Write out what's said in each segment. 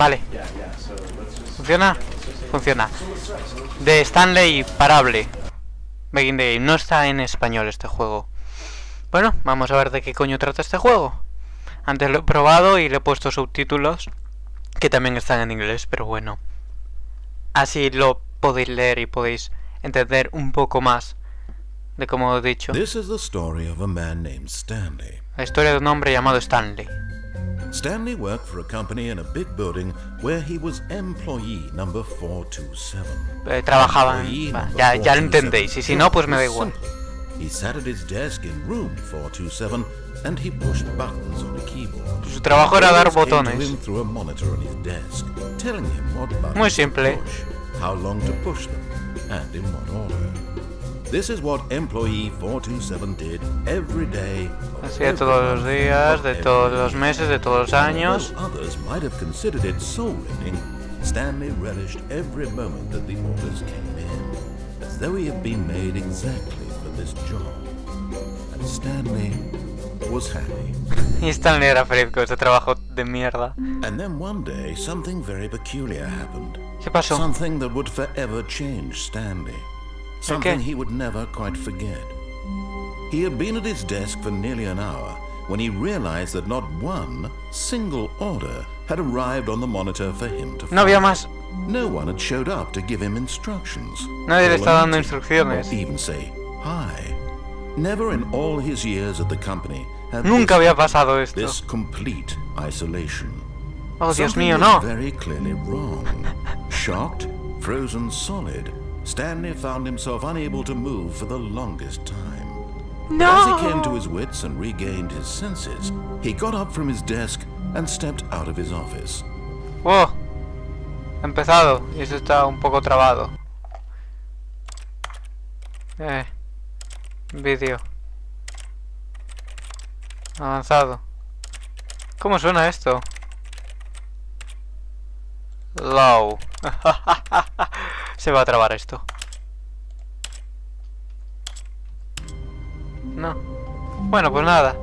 Vale. ¿Funciona? Funciona. De Stanley Parable. Begin the Game. No está en español este juego. Bueno, vamos a ver de qué coño trata este juego. Antes lo he probado y le he puesto subtítulos que también están en inglés, pero bueno. Así lo podéis leer y podéis entender un poco más de como he dicho. This is the story of a man named Stanley. La historia de un hombre llamado Stanley. Stanley worked for a company in a big building where he was employee number 427. Trabajaban. Ya lo entendéis. Y si no, pues me da igual. He sat at his desk in room 427 and he pushed buttons on a keyboard. Su trabajo era dar botones. Through a monitor on his desk, telling him what buttons Muy simple. to push, how long to push them, and in what order. This is what employee 427 did every day. Hacía todos los días, de todos los meses, de todos los años. Though others might have considered it soul-winning, Stanley relished every moment that the orders came in, as though he had been made exactly for this job. And Stanley was happy. Y Stanley era feliz con este trabajo de mierda. And then one day, something very peculiar happened. ¿Qué pasó? Something that would forever change Stanley. Something he would never quite forget. He had been at his desk for nearly an hour when he realized that not one single order had arrived on the monitor for him to follow. No había más. No one had showed up to give him instructions. Nadie le está dando or instrucciones. even say hi. Never in all his years at the company had Nunca había pasado esto. this complete isolation. Oh, Dios Something mío, was no. very clearly wrong. Shocked, frozen solid, Stanley found himself unable to move for the longest time. No. As he came to his wits and regained his senses, he got up from his desk and stepped out of his office. Oh, ha empezado y eso está un poco trabado. Vídeo. Avanzado. ¿Cómo suena esto? Low. Se va a trabar esto. No. Bueno, pues nada.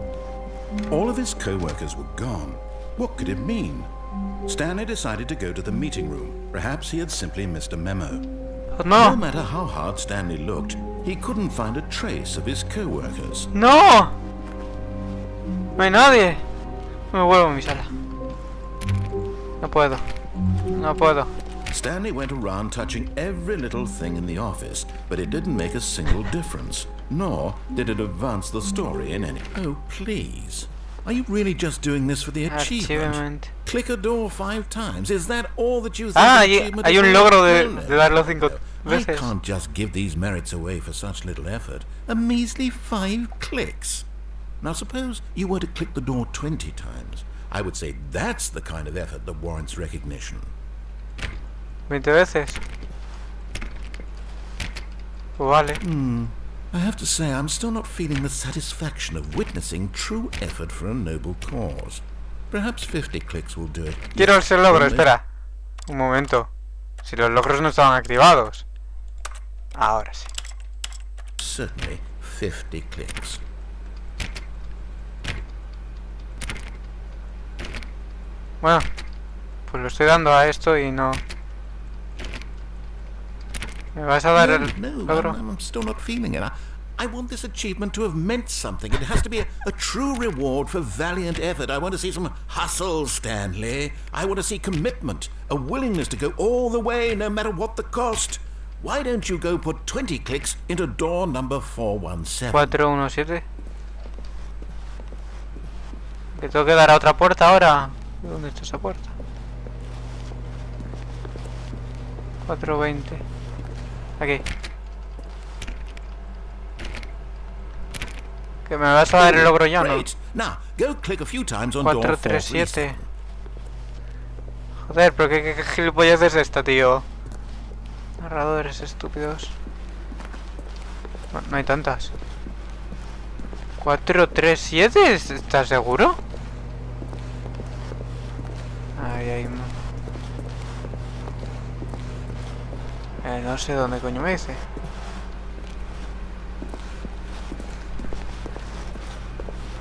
All of his co-workers were gone. What could it mean? Stanley decided to go to the meeting room. Perhaps he had simply missed a memo. No. No matter how hard Stanley looked, he couldn't find a trace of his co-workers. No. No hay nadie. Me vuelvo a mi sala. No puedo. No puedo. Stanley went around touching every little thing in the office, but it didn't make a single difference, nor did it advance the story in any... Oh, please. Are you really just doing this for the achievement? Click a door 5 times. Is that all that you think? Hay un logro de darlo 5 veces. I can't just give these merits away for such little effort. A measly 5 clicks. Now suppose you were to click the door 20 times. I would say that's the kind of effort that warrants recognition. 20 veces. Pues vale. I have to say, I'm still not feeling the satisfaction of witnessing true effort for a noble cause. Perhaps 50 clicks will do it. Quiero ese logro, espera. Un momento. Si los logros no estaban activados. Ahora sí. Certainly 50 clicks. Bueno, pues lo estoy dando a esto y no... ¿Me vas a dar el logro? I'm still not feeling it. I want this achievement to have meant something. It has to be a true reward for valiant effort. I want to see some hustle, Stanley. I want to see commitment, a willingness to go all the way, no matter what the cost. Why don't you go put 20 clicks into door number 417? 417. Que tengo que dar a otra puerta ahora. ¿Dónde está esa puerta? 420. Aquí. Que me vas a dar el logro ya, ¿no? Now, go click a few times on door 437. Joder, pero qué gilipollez es esta, tío. Narradores estúpidos. No hay tantas. 437, ¿estás seguro? Ahí. No sé dónde coño me dice.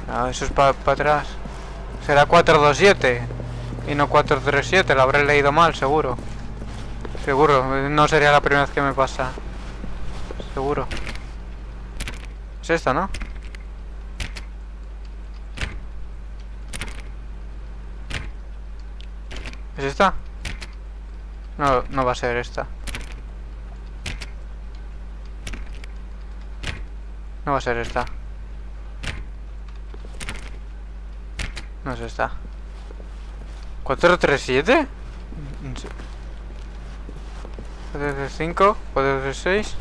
No, eso es para atrás. Será 427. Y no 437, lo habré leído mal, seguro. Seguro, no sería la primera vez que me pasa. Seguro. Es esta, ¿no? ¿Es esta? No, no va a ser esta. No va a ser esta. No es esta. ¿437? 435, 436.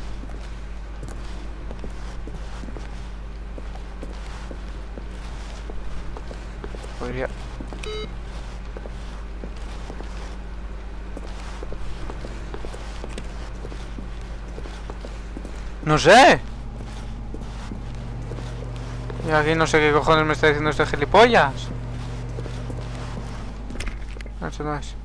Podría... No sé. Y aquí no sé qué cojones me está diciendo este gilipollas. No, eso no es.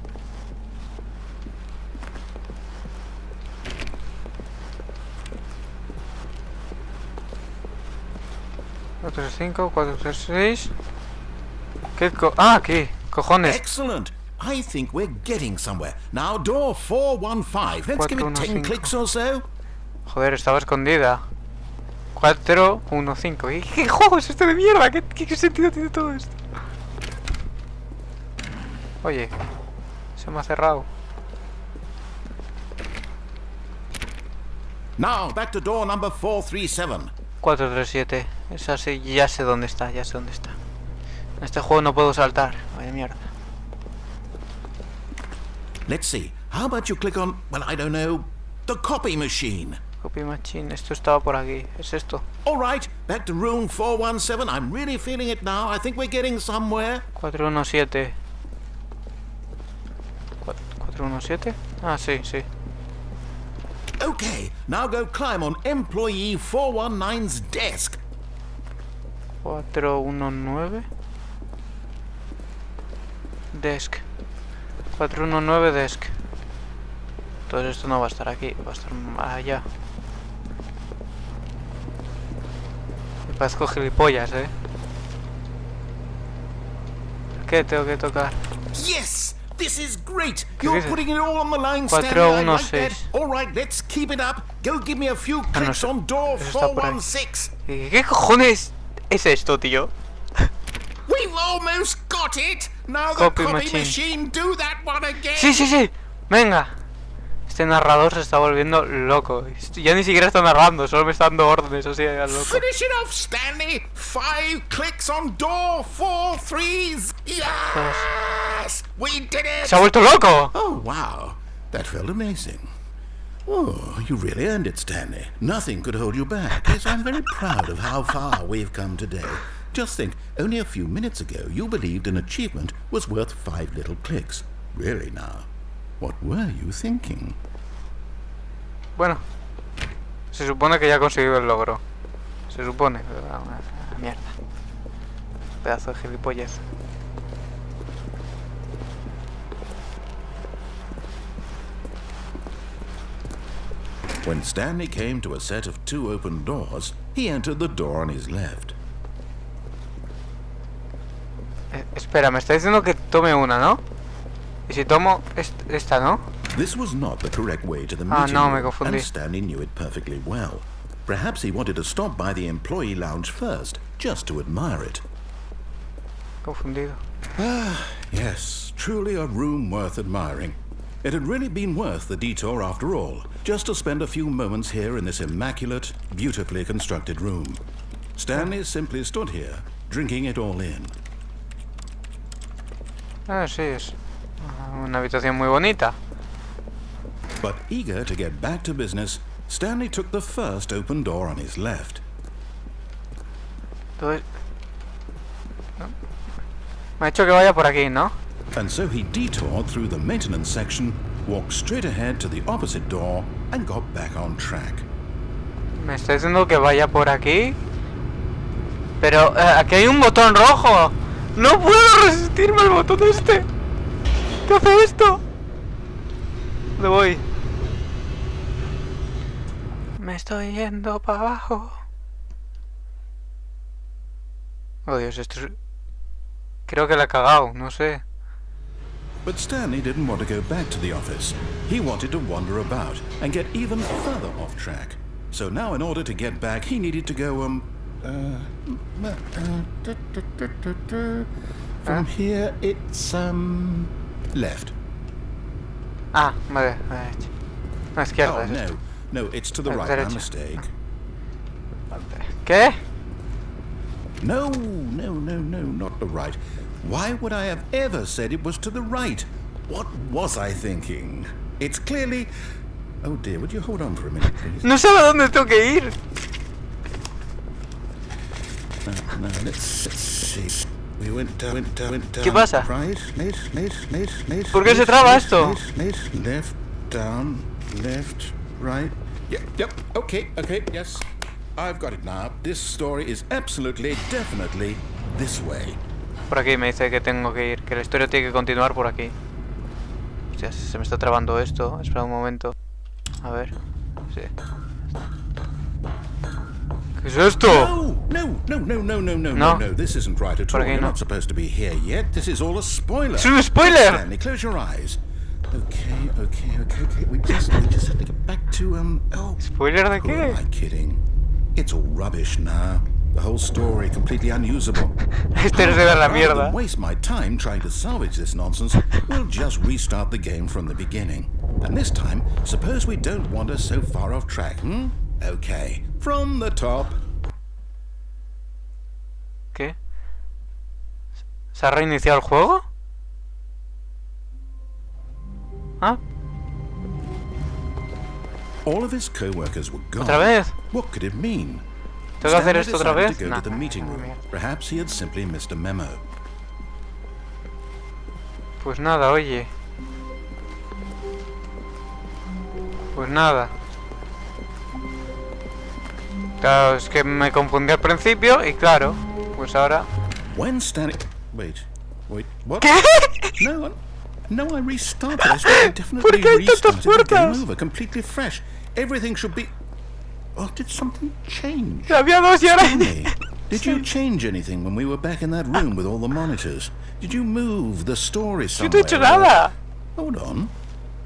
435, 436. ¿Qué aquí, cojones? Excellent. I think we're getting somewhere. Now, door 415. Let's give it 10 clicks or so. Joder, estaba escondida. 415. ¿Qué juego es este de mierda? ¿Qué sentido tiene todo esto? Oye, se me ha cerrado. Now, back to door number 437. 437. Es así, ya sé dónde está, ya sé dónde está. En este juego no puedo saltar. Vaya mierda. Let's see. How about you click on, well, I don't know, the copy machine? Copy machine, esto estaba por aquí. Es esto. All right, back to room 417. I'm really feeling it now. I think we're getting somewhere. 417. 417. Ah, sí, sí. Okay, now go climb on employee 419's desk. 419. Desk. 419 desk. Entonces esto no va a estar aquí, va a estar allá. Me parezco gilipollas, ¿Qué tengo que tocar? Yes! This is great! ¿Qué You're dices? putting it all on the line, Stanley. I like 416. that. All right, let's keep it up. Go give me a few Ah, no clicks sé. on door Eso está por ahí. 416. ¿Qué cojones es esto, tío? We've almost got it! Now the Copy copy machine. machine, do that one again! Sí, sí, sí. Venga. Este narrador se está volviendo loco. Ya ni siquiera está narrando, solo me está dando órdenes así al loco. Finish it off, Stanley! 5 clicks on door 43's. Yes! We did it! ¡Se ha vuelto loco! Oh, wow. That felt amazing. Oh, you really earned it, Stanley. Nothing could hold you back. Yes, I'm very proud of how far we've come today. Just think, only a few minutes ago you believed an achievement was worth 5 little clicks. Really now, what were you thinking? Bueno, se supone que ya he conseguido el logro. Se supone. Mierda. Pedazo de gilipollas. When Stanley came to a set of 2 open doors, he entered the door on his left. Espera, me está diciendo que tome una, ¿no? Y si tomo esta, ¿no? This was not the correct way to the Ah, meeting no, me room, confundí. and Stanley knew it perfectly well. Perhaps he wanted to stop by the employee lounge first, just to admire it. Confundido. Yes, truly a room worth admiring. It had really been worth the detour after all, just to spend a few moments here in this immaculate, beautifully constructed room. Stanley simply stood here, drinking it all in. Ah, sí, es una habitación muy bonita. But eager to get back to business, Stanley took the first open door on his left. Entonces... no. Me ha dicho que vaya por aquí, ¿no? And so he detoured through the maintenance section, walked straight ahead to the opposite door, and got back on track. Me está diciendo que vaya por aquí. Pero aquí hay un botón rojo. No puedo resistirme al botón este. ¿Qué hace esto? ¿Dónde voy? Me estoy yendo para abajo. Oh Dios, esto es... Creo que la he cagado, no sé. But Stanley didn't want to go back to the office. He wanted to wander about and get even further off track. So now in order to get back, he needed to go, from here, it's, left. Ah, vale, a izquierda. Oh, no, it's to the right, my mistake. ¿Qué? No, not the right. Why would I have ever said it was to the right? What was I thinking? It's clearly... Oh dear, would you hold on for a minute, please? No sabe a dónde tengo que ir. No, let's see. We went down. ¿Qué pasa? Right, ¿Por qué se traba esto? Left, down, left, right. Yep, okay, yes. I've got it now. This story is absolutely, definitely this way. Por aquí me dice que tengo que ir, que la historia tiene que continuar por aquí. Hostia, se me está trabando esto. Espera un momento. A ver. Sí. ¿Qué es esto? No. This isn't right at all. You're not supposed to be here yet. This is all a spoiler. ¡Es un spoiler! Stanley, close your eyes. Okay. We just have to get back to ¿Spoiler de Who qué? am I kidding? It's all rubbish now. The whole story completely unusable. Este no se ve la mierda. Rather than waste my time trying to salvage this nonsense, we'll just restart the game from the beginning. And this time, suppose we don't wander so far off track, Okay, from the top. ¿Qué? ¿Se ha reiniciado el juego? ¿Ah? All of his co-workers were gone. ¿Otra vez? What could it mean? ¿Tengo que hacer esto otra vez? To go to the meeting room. Perhaps he had simply missed a memo. Pues nada, oye. Pues nada. Claro, es que me confundí al principio y claro, pues ahora... When Stanley... Wait, what? ¿Qué? No, I restarted. I definitely restarted the game over, completely fresh. Everything should be... Oh, did something change? Había dos y ahora... Did you change anything when we were back in that room with all the monitors? Did you move the story somewhere? Yo no he hecho nada. Hold on.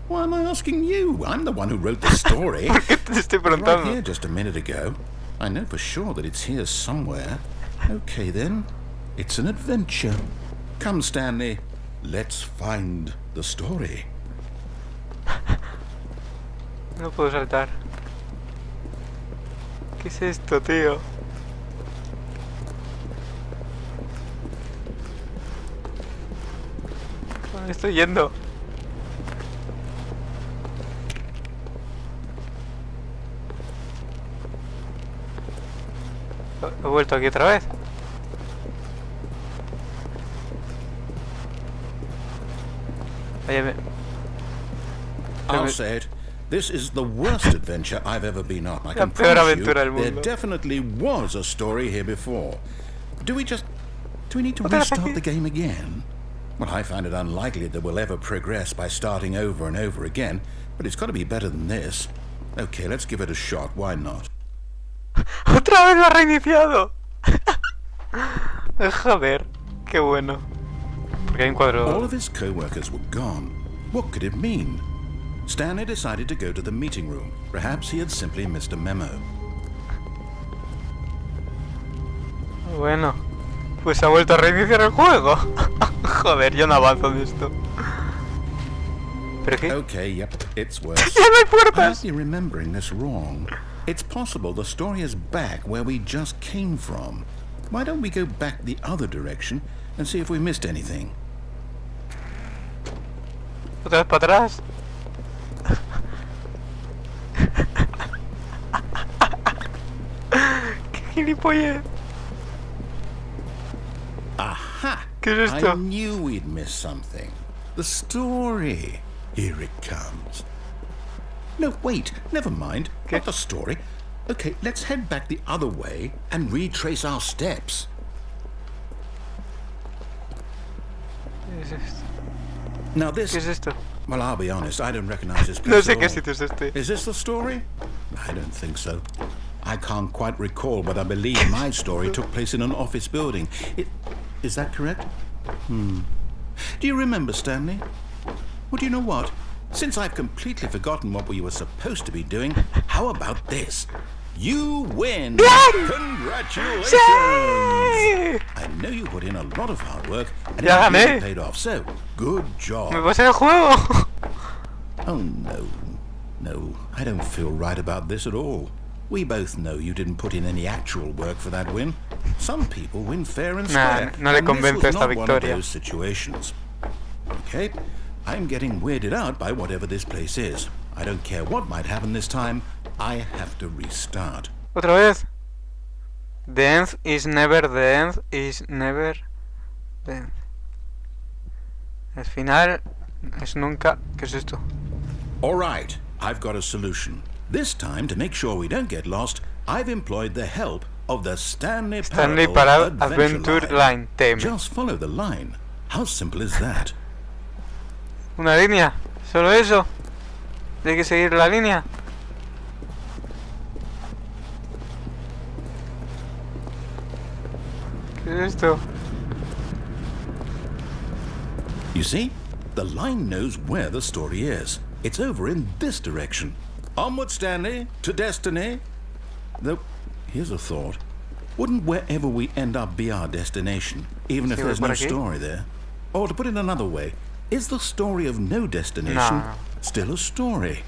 Why am I asking you? I'm the one who wrote the story. ¿Por qué te estoy Right preguntando? here just a minute ago. I know for sure that it's here somewhere. Okay then. It's an adventure. Come, Stanley. Let's find the story. No puedo saltar. ¿Qué es esto, tío? ¿Dónde estoy yendo? He vuelto aquí otra vez. I'll say it. This is the worst adventure I've ever been on. I can peor promise you, aventura del there mundo. definitely was a story here before. Do we need to restart the game again? Well, I find it unlikely that we'll ever progress by starting over and over again, but it's got to be better than this. Okay, let's give it a shot. Why not? ¡Otra vez lo ha reiniciado! Joder, qué bueno. Porque hay un cuadro... All of his co-workers were gone. What could it mean? Stanley decided to go to the meeting room. Perhaps he had simply missed a memo. Bueno, pues ha vuelto a reiniciar el juego. Joder, yo no avanzo de esto. ¿Pero qué? Okay, yep, it's worse. ¡Ya no hay I puertas! must be remembering this wrong. It's possible the story is back where we just came from. Why don't we go back the other direction and see if we missed anything? Otra vez para atrás. ¡Qué gilipollez! Aha! ¿Qué es esto? I knew we'd missed something. The story. Here it comes. No, wait, never mind. ¿Qué? Not the story. Okay, let's head back the other way and retrace our steps. ¿Qué es esto? Now this... ¿Qué es esto? Well, I'll be honest, I don't recognize this place No sé at qué all. sitio es este. Is this the story? I don't think so. I can't quite recall, but I believe my story took place in an office building. Is that correct? Do you remember, Stanley? Well, do you know what? Since I've completely forgotten what we were supposed to be doing, how about this? You win! Congratulations! ¡Sí! I know you put in a lot of hard work and Ya it really gané. paid off, so good job. ¡Me pasé el juego! Oh no, no, I don't feel right about this at all. We both know you didn't put in any actual work for that win. Some people win fair and square. No le and this convence was esta not one of victoria. those situations. Okay, I'm getting weirded out by whatever this place is. I don't care what might happen this time. I have to restart. Otra vez. The end is never the end is never the end. El final es nunca. ¿Qué es esto? All right, I've got a solution. This time, to make sure we don't get lost, I've employed the help of the Stanley Parable Adventure Line. Teme. Just follow the line. How simple is that? Una línea. Solo eso. Hay que seguir la línea. ¿Qué es esto? You see, the line knows where the story is. It's over in this direction. Onward, Stanley, to destiny. Though, here's a thought. Wouldn't wherever we end up be our destination, even if Sí, there's por no aquí. story there? Or to put it another way, is the story of no destination No. still a story?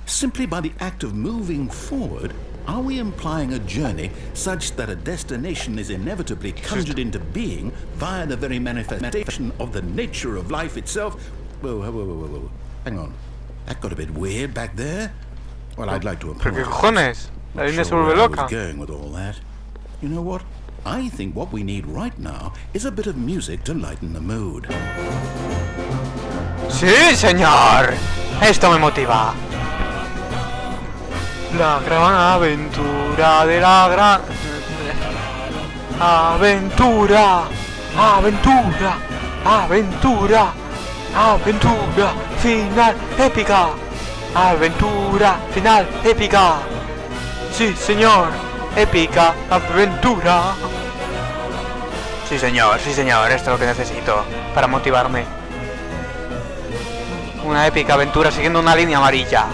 Simply by the act of moving forward, are we implying a journey such that a destination is inevitably conjured into being via the very manifestation of the nature of life itself? Whoa, whoa, whoa, whoa, whoa. Hang on. That got a bit weird back there. Well, I'd like to ¿Pero qué apologize. cojones? La Not línea se sure vuelve where I loca. was going with all that. You know what? I think what we need right now is a bit of music to lighten the mood. ¡Sí, señor! Esto me motiva. La gran aventura de la gran... Aventura. Aventura. Aventura. Aventura. Final épica. Aventura. Final épica. Sí, señor. Épica aventura. Sí, señor. Sí, señor. Esto es lo que necesito para motivarme. Una épica aventura siguiendo una línea amarilla.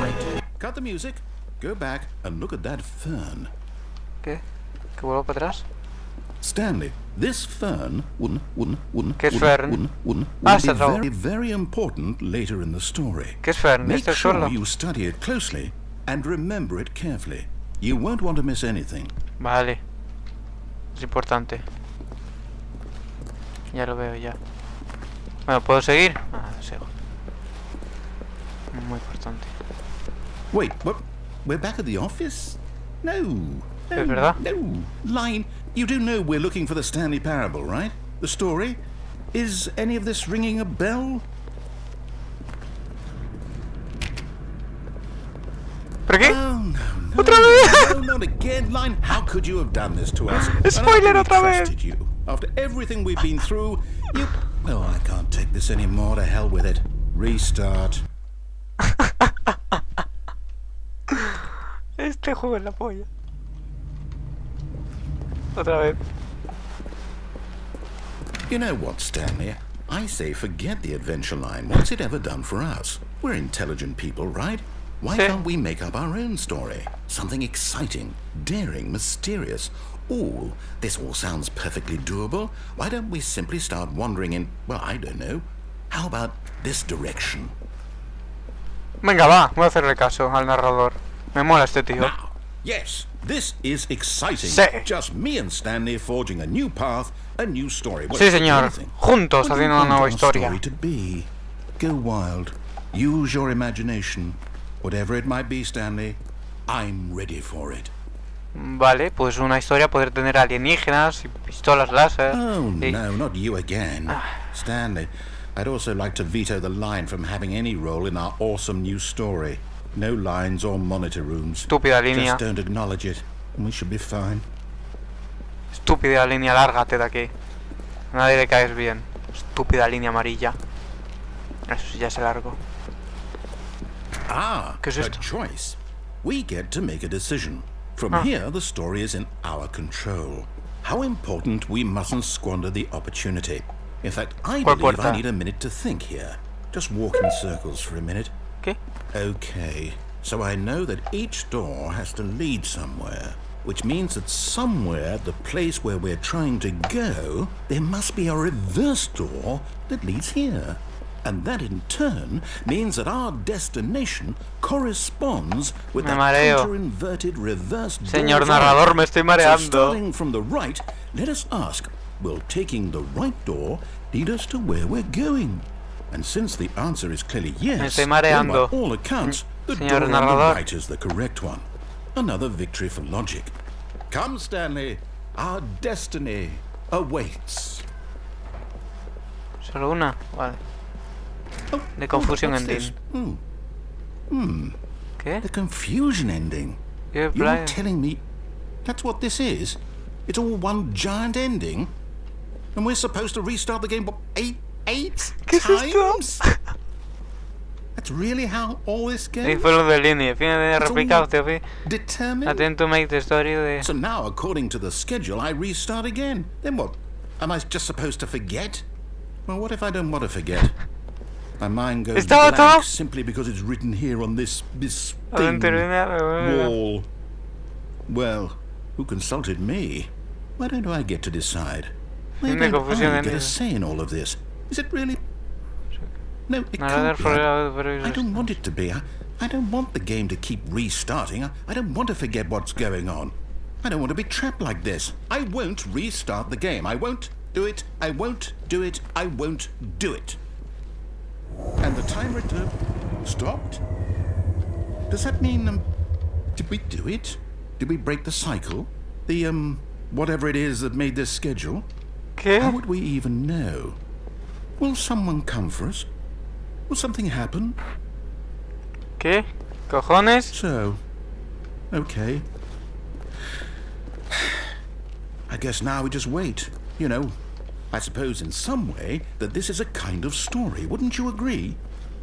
Cut the music. Go back and look at that fern. ¿Qué? ¿Que vuelvo para atrás? Stanley, this fern ¿Qué es fern? will Ah, be está todo. very, very important later in the story. ¿Qué es fern? Make ¿Este es sure suelo? you study it closely and remember it carefully. You won't want to miss anything. Vale. Es importante. Ya lo veo ya. Bueno, ¿puedo seguir? Ah, sigo. Muy importante. Wait, what? We're back at the office? No. ¿Es verdad? No. Line, you do know we're looking for the Stanley Parable, right? The story? Is any of this ringing a bell? ¿Pero qué? Oh, no. ¡Otra vez! No, not again, Line. How could you have done this to us? Spoiler And I otra vez. trusted you. After everything we've been through, you... Oh, I can't take this anymore. To hell with it. Restart. Este juego es la polla. Otra vez. You know what, Stanley? I say forget the adventure line. What's it ever done for us? We're intelligent people, right? Why Sí. can't we make up our own story? Something exciting, daring, mysterious. Ooh, this all sounds perfectly doable. Why don't we simply start wandering in, well, I don't know. How about this direction? Venga, va. Voy a hacerle caso al narrador. Me mola este tío. Now, yes, this is exciting. Sí. Just me and Stanley forging a new path, a new story. Well, Sí, it could be señor. anything. Juntos What do you haciendo una want nueva our historia. story to be? Go wild. Use your imagination. Whatever it might be, Stanley, I'm ready for it. Vale, pues una historia poder tener alienígenas y pistolas láser. Oh, y- no, not you again. Stanley, I'd also like to veto the line from having any role in our awesome new story. No lines or monitor rooms. Estúpida línea. Just don't acknowledge it, and we should be fine. Estúpida línea, lárgate de aquí. A nadie le caes bien. Estúpida línea amarilla. Eso sí ya se largo. Ah, ¿Qué es a esto? choice. We get to make a decision. From here, the story is in our control. How important we mustn't squander the opportunity. In fact, I ¿Cuál believe puerta? I need a minute to think here. just walk in circles for a minute. ¿Qué? Okay, so I know that each door has to lead somewhere, which means that somewhere at the place where we're trying to go, there must be a reverse door that leads here. And that in turn means that our destination corresponds with the counter-inverted reverse door. Señor narrador, me estoy mareando. So starting from the right, let us ask, will taking the right door lead us to where we're going? And since the answer is clearly yes, then by all accounts, the door on the right is the correct one. Another victory for logic. Come, Stanley, our destiny awaits. Solo una, vale. The confusion ending. ¿Qué? The confusion ending. You're telling me that's what this is? It's all one giant ending? And we're supposed to restart the game, what, eight times? That's really how all this goes? Y fueron de línea, fin de replicar, Teofi. Determined? Attempt to make the story de... So now, according to the schedule, I restart again. Then what? Am I just supposed to forget? Well, what if I don't want to forget? My mind goes blank simply because it's written here on this thing wall. Well, who consulted me? Why don't I get to decide? Why don't I get a say in all of this? Is it really? No, it can't be. I don't want it to be. I don't want the game to keep restarting. I don't want to forget what's going on. I don't want to be trapped like this. I won't restart the game. I won't do it. I won't do it. I won't do it. And the timer stopped? Does that mean, did we do it? Did we break the cycle? The, whatever it is that made this schedule? ¿Qué? How would we even know? Will someone come for us? Will something happen? ¿Qué? ¿Cojones? So, okay. I guess now we just wait. You know, I suppose in some way that this is a kind of story. Wouldn't you agree?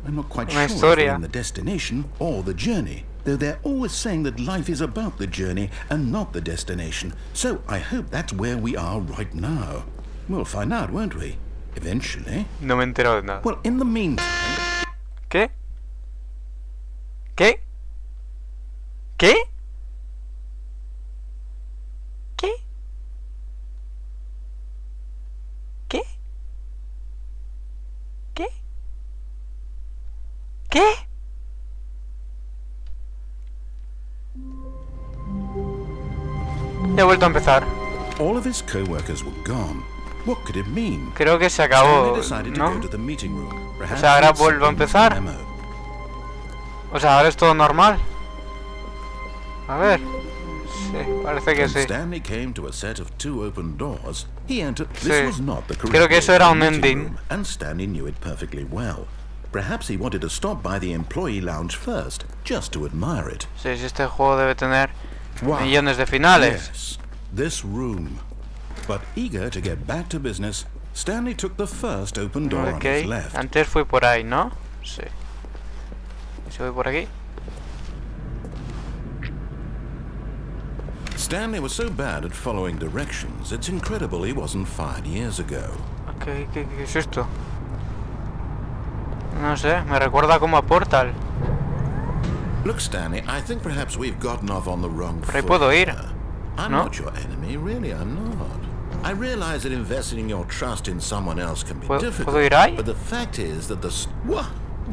I'm not quite sure if we're in the destination or the journey, though they're always saying that life is about the journey and not the destination. So I hope that's where we are right now. We'll find out, won't we? Eventually. No me he enterado de nada. Well, in the meantime... ¿Qué? ¿Qué? ¿Qué? ¿Qué? ¿Qué? ¿Qué? ¿Qué? Ya he vuelto a empezar. All of his co-workers were gone. What could it mean? Creo que se acabó, ¿no? O sea, ahora vuelvo a empezar. O sea, ahora es todo normal. A ver. Sí, parece que sí. Stanley came to a set of two open doors. He entered. This was not the correct. Creo que eso era un ending. And Stanley knew it perfectly well. Perhaps he wanted to stop by the employee lounge first, just to admire it. Sí, sí, este juego debe tener millones de finales. Yes, this room. But eager to get back to business, Stanley took the first open door on his left. Antes fui por ahí, ¿no? Sí. ¿Y si voy por aquí? Stanley was so bad at following directions, it's incredible he wasn't fired years ago. ¿Qué es esto? No sé, me recuerda como a Portal. Look, Stanley, I think perhaps we've gotten off on the wrong foot. Por ahí puedo ir. I'm ¿No? not your enemy, really, I'm not. I realize that investing your trust in someone else can be difficult, ¿Puedo ir ahí? but the fact is that the... What?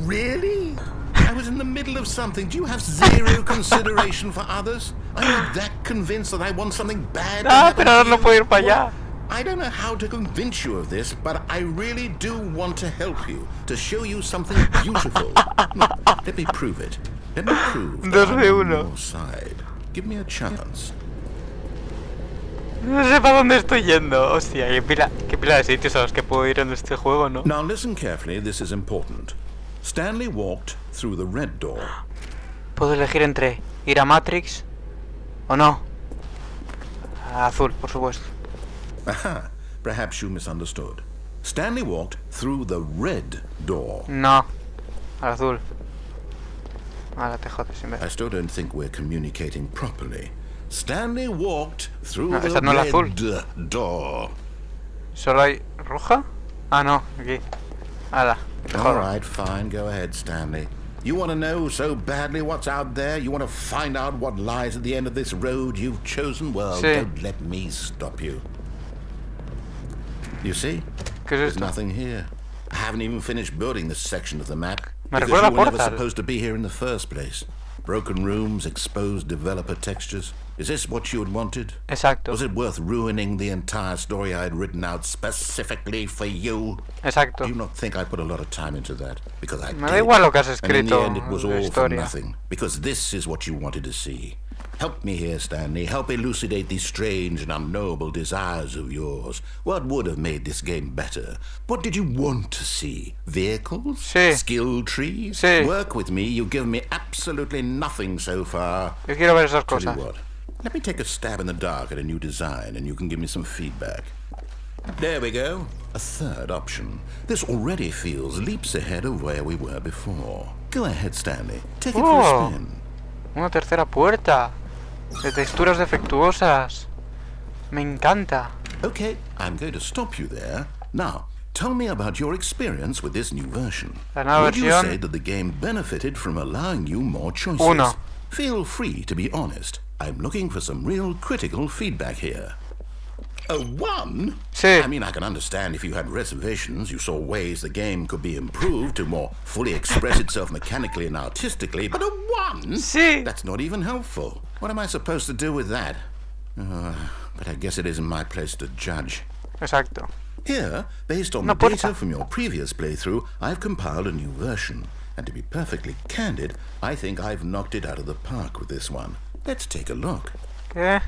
Really? I was in the middle of something. Do you have zero consideration for others? Are you that convinced that I want something bad to happen pero ahora to no you? puedo ir para allá. I don't know how to convince you of this, but I really do want to help you, to show you something beautiful. Let me prove it. Let me prove that I'm on your side. Give me a chance. No sé para dónde estoy yendo. Hostia, qué pila de sitios a los que puedo ir en este juego, ¿no? Now listen carefully, this is important. Stanley walked through the red door. Puedo elegir entre ir a Matrix o no. A azul, por supuesto. Aha, perhaps you misunderstood. Stanley walked through the red door. No, al azul. Ahora te jodes, imbécil. I still don't think we're communicating properly. Stanley walked through the esa no red door. ¿Solo hay roja? Ah, no, aquí. Hala, All right, fine. Go ahead, Stanley. You want to know so badly what's out there? You want to find out what lies at the end of this road you've chosen? Well, Sí. don't let me stop you. You see? ¿Qué es There's esto? nothing here. I haven't even finished building this section of the map. Me Because recuerda you were never Portal. supposed to be here in the first place. Broken rooms, exposed developer textures. Is this what you had wanted? Exacto. Was it worth ruining the entire story I had written out specifically for you? Exacto. Do you not think I put a lot of time into that? Because I Me did. da igual lo que has And in the escrito end, it was de all for historia. nothing. Because this is what you wanted to see. Help me here, Stanley. Help elucidate these strange and unknowable desires of yours. What would have made this game better? What did you want to see? Vehicles? Sí. Skill trees? Sí. Work with me. You've given me absolutely nothing so far. Yo quiero ver esas Tell you cosas. what. Let me take a stab in the dark at a new design, and you can give me some feedback. There we go. A third option. This already feels leaps ahead of where we were before. Go ahead, Stanley. Take it for Oh. a spin. Una tercera puerta. De texturas defectuosas. Me encanta. Okay, I'm going to stop you there. Now, tell me about your experience with this new version. La nueva Would you versión. say that the game benefited from allowing you more choices? Uno. Feel free to be honest. I'm looking for some real critical feedback here. A 1? Sí. I mean, I can understand if you had reservations, you saw ways the game could be improved to more fully express itself mechanically and artistically, but a 1? Sí. That's not even helpful. What am I supposed to do with that? But I guess it isn't my place to judge. Exacto. Here, based on Una the data puerta. from your previous playthrough, I've compiled a new version. And to be perfectly candid, I think I've knocked it out of the park with this one. Let's take a look. ¿Qué?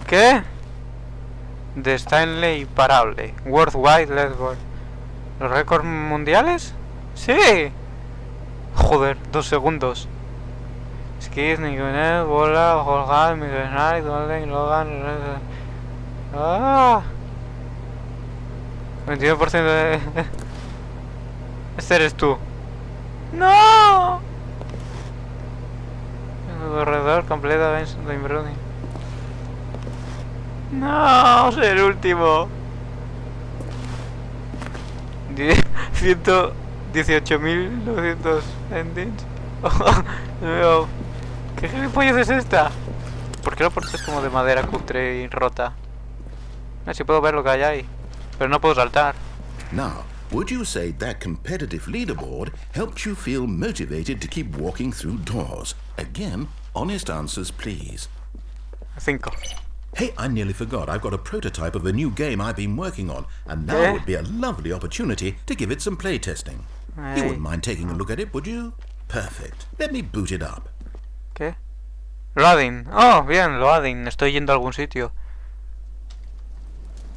¿Qué? De Stanley Parable. Worldwide Let's Go. ¿Los récords mundiales? ¡Sí! Joder, 2 segundos. Skis, Niconet, Bola, Holgan, Miguel, Golden, Logan. ¡Ah! 21% de. Este eres tú. ¡No! El corredor completa de Brody. No, soy el último. 118.900 endings. No. ¿Qué gilipollas es esta? ¿Por qué la puerta es como de madera cutre y rota? Así puedo ver lo que hay ahí, pero no puedo saltar. Now, would you say that competitive leaderboard helped you feel motivated to keep walking through doors? Again, honest answers, please. 5. Hey, I nearly forgot. I've got a prototype of a new game I've been working on, and now would be a lovely opportunity to give it some playtesting. You wouldn't mind taking a look at it, would you? Perfect. Let me boot it up. ¿Qué? Loading. Oh, bien, loading. Estoy yendo a algún sitio.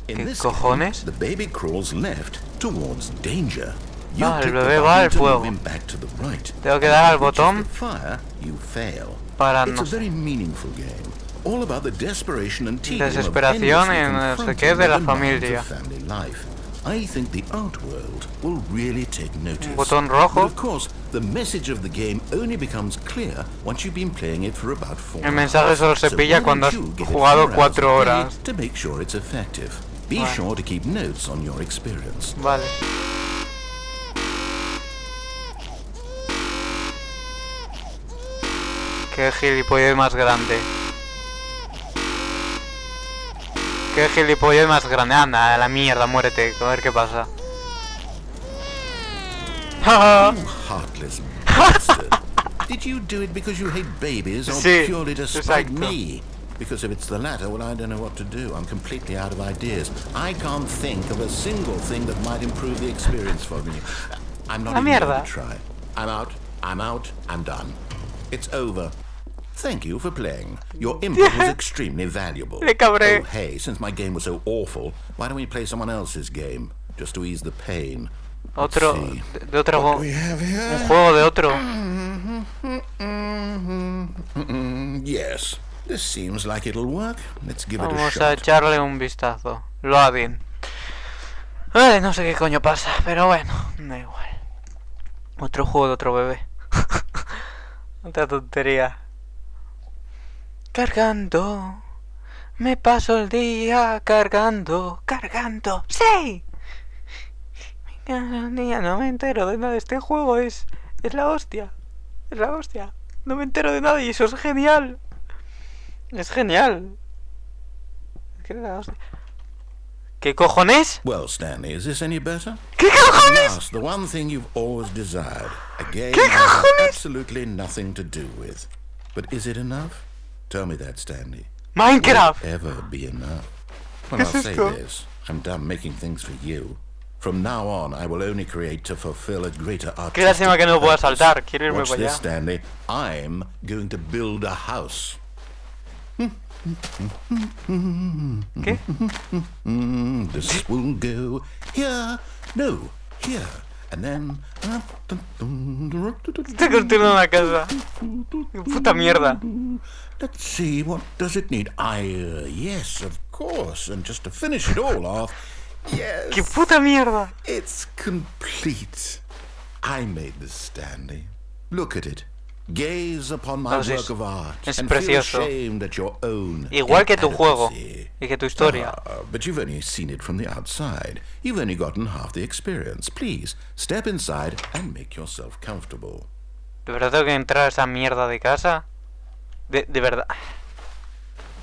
In ¿Qué this cojones? game, the baby crawls left towards danger. You Ah, el click the bebé va al button to fuego. move him back to the right. Tengo que dar al If you reach botón the fire, you fail. para It's no a very meaningful game. All about the desperation and tedium of Desesperación endlessly en no sé confronting qué de la the demands familia. of family life. I think the art world will really take notice. Un botón rojo. But of course, the message of the game only becomes clear once you've been playing it for about 4 El mensaje solo se So pilla why cuando has don't you give it jugado 4 4 hours a day horas. to make sure it's effective. Be Vale. sure to keep notes on your experience. Vale. Qué gilipollez más grande. Qué gilipollez más grande. Anda, a la mierda, muérete. A ver qué pasa. You heartless bastard. Did you do it because you hate babies or Sí, purely to spite exacto. me? Because if it's the latter, well, I don't know what to do. I'm completely out of ideas. I can't think of a single thing that might improve the experience for me. I'm not La even going mierda. to try. I'm out. I'm done. It's over. Thank you for playing. Your input was extremely valuable. Le cabré. Oh, hey, since my game was so awful, why don't we play someone else's game? Just to ease the pain. Otro. Sí. De otro What juego. do we have here? Un juego de otro. Yes, this seems like it'll work. Let's give it a Vamos a shot. echarle un vistazo. Loading. Vale, no sé qué coño pasa, pero bueno, da igual. Otro juego de otro bebé. Otra tontería. Cargando. Me paso el día cargando. ¡Sí! Niña, no me entero de nada. Este juego es la hostia. Es la hostia. No me entero de nada y eso es genial. Es genial. Es que es la hostia. ¿Qué cojones? Well, Stanley, is this any better? ¿Qué cojones? Yes, the one thing you've always desired. A game I have absolutely nothing to do with. But is it enough? Tell me that, Stanley. Minecraft. Will it ever be enough? Well, I'll say this. I'm done making things for you. From now on, I will only create to fulfill a greater artistic Qué lástima que no pueda purpose. saltar. Quiero irme Watch para this, allá. Stanley. I'm going to build a house. ¿Qué? This will go here. No, here. And then... Estoy construyendo una casa. Qué puta mierda. Let's see, what does it need? Yes, of course. And just to finish it all off, yes. Qué puta mierda. It's complete. I made this, Stanley. Look at it. Gaze upon my work of art es and precioso. feel ashamed at your own Igual que tu juego inadequacy. y que tu historia. But you've only seen it from the outside. You've only gotten half the experience. Please, step inside and make yourself comfortable. ¿De verdad tengo que entrar a esa mierda de casa? De verdad.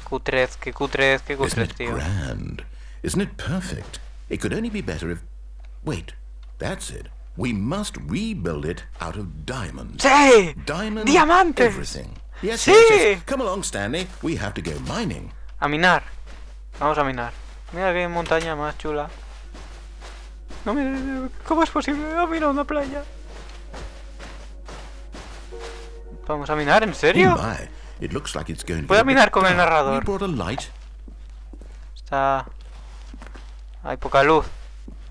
Cutrez, qué cutrez, qué Isn't cutrez, it tío. grand? Isn't it perfect? It could only be better if... Wait, that's it. We must rebuild it out of diamonds. ¡Sí! Diamond ¡Diamantes! everything. Yes, ¡Sí! yes, yes. Come along, Stanley. We have to go mining. A minar. Vamos a minar. Mira qué montaña más chula. No, mira, ¿cómo es posible? Ah, mira una playa. Vamos a minar, ¿en Oh serio? my, it looks like it's going to Voy a get minar con el dark. narrador. You brought a light? Está... Hay poca luz.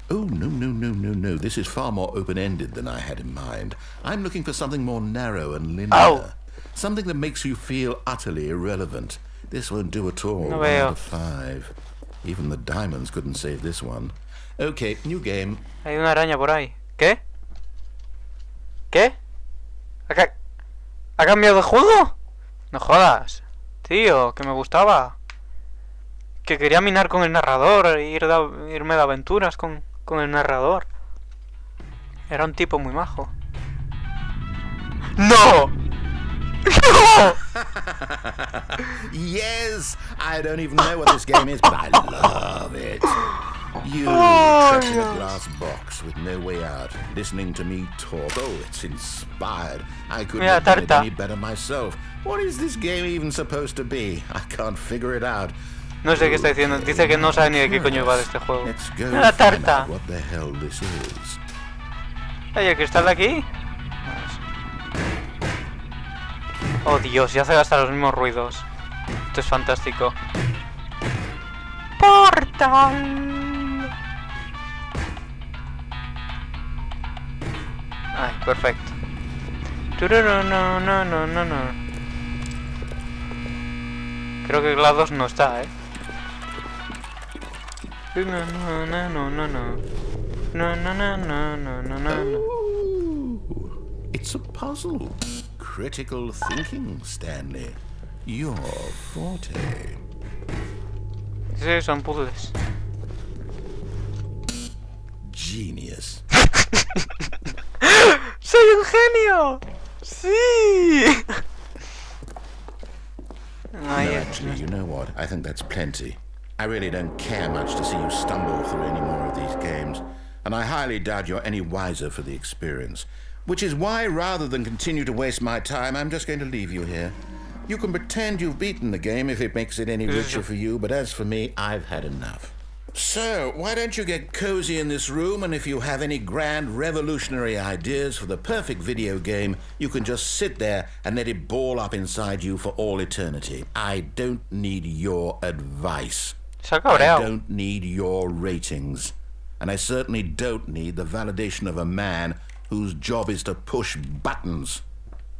Oh, no. This is far more open-ended than I had in mind. I'm looking for something more narrow and linear. Ow. Something that makes you feel utterly irrelevant. This won't do at all. No 1 veo. out of 5. Even the diamonds couldn't save this one. Okay, new game. Hay una araña por ahí. ¿Qué? ¿Qué? ¿Ha cambiado de juego? No jodas. Tío, que me gustaba. Que quería minar con el narrador e irme de aventuras con el narrador. Era un tipo muy majo. ¡No! ¡No! Yes! I don't even know what this game is, but I love it. You trapped in a glass box with no way out, listening to me talk. Oh, it's inspired. I couldn't have done it any better myself. What is this game even supposed to be? I can't figure it out. No sé qué está diciendo. Dice que no sabe ni de qué coño va de este juego. Let's go Una find tarta. out what the hell this is. ¿Hay el cristal de aquí? Oh Dios, ya hace hasta los mismos ruidos. Esto es fantástico. ¡Portal! Ay, perfecto. No. Creo que GLaDOS no está, No. It's a puzzle. Critical thinking, Stanley. Your forte. Sí, son puzzles. Genius. ¡Soy un genio! ¡Sí! No, actually, you know what? I think that's plenty. I really don't care much to see you stumble through any more of these games, and I highly doubt you're any wiser for the experience. Which is why, rather than continue to waste my time, I'm just going to leave you here. You can pretend you've beaten the game if it makes it any richer for you, but as for me, I've had enough. So, why don't you get cozy in this room, and if you have any grand revolutionary ideas for the perfect video game, you can just sit there and let it ball up inside you for all eternity. I don't need your advice. I don't need your ratings. And I certainly don't need the validation of a man whose job is to push buttons.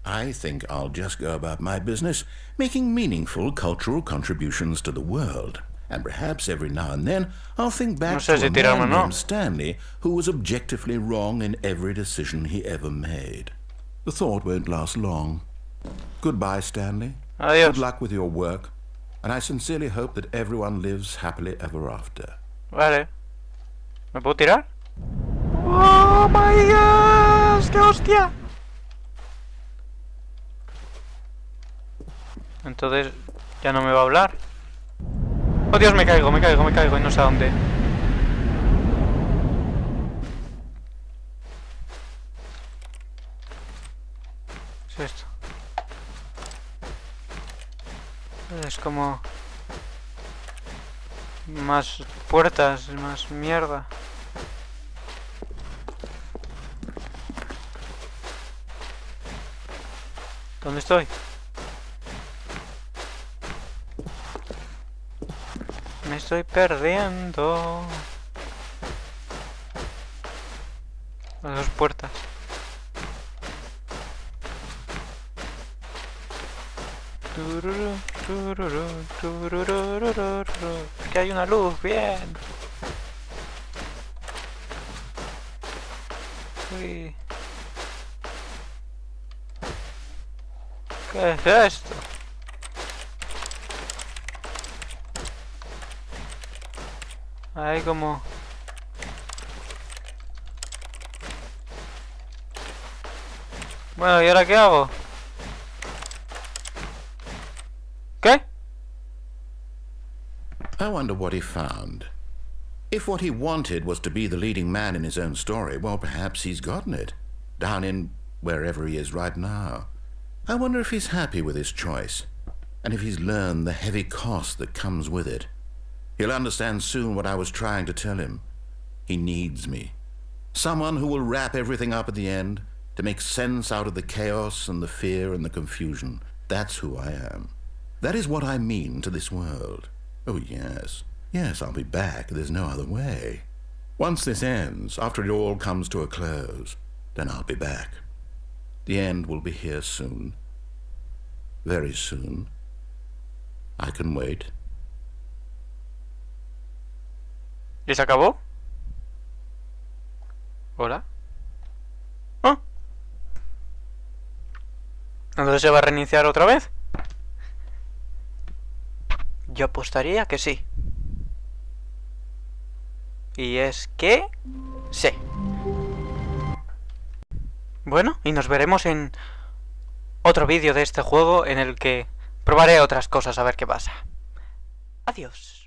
I think I'll just go about my business, making meaningful cultural contributions to the world. And perhaps every now and then I'll think back to a man named Stanley who was objectively wrong in every decision he ever made. The thought won't last long. Goodbye, Stanley. Adiós. Good luck with your work. And I sincerely hope that everyone lives happily ever after. Vale. ¿Me puedo tirar? ¡Oh my god! ¡Qué hostia! Entonces, ya no me va a hablar. ¡Oh Dios! Me caigo y no sé a dónde. ¿Qué es esto? Es como... más puertas, más mierda. ¿Dónde estoy? Me estoy perdiendo. Las dos puertas. Tururú, tururú, tururururururu. Es que hay una luz, bien. Uy. ¿Qué es esto? Hay como... Bueno, ¿y ahora qué hago? ¿Qué? I wonder what he found. If what he wanted was to be the leading man in his own story, well, perhaps he's gotten it. Down in wherever he is right now. I wonder if he's happy with his choice, and if he's learned the heavy cost that comes with it. He'll understand soon what I was trying to tell him. He needs me. Someone who will wrap everything up at the end, to make sense out of the chaos and the fear and the confusion. That's who I am. That is what I mean to this world. Oh, yes. Yes, I'll be back. There's no other way. Once this ends, after it all comes to a close, then I'll be back. The end will be here soon. Very soon. I can wait. ¿Y se acabó? ¿Hola? ¿Ah? ¿Entonces se va a reiniciar otra vez? Yo apostaría que sí. Y es que... sí. Bueno, y nos veremos en otro vídeo de este juego en el que probaré otras cosas a ver qué pasa. Adiós.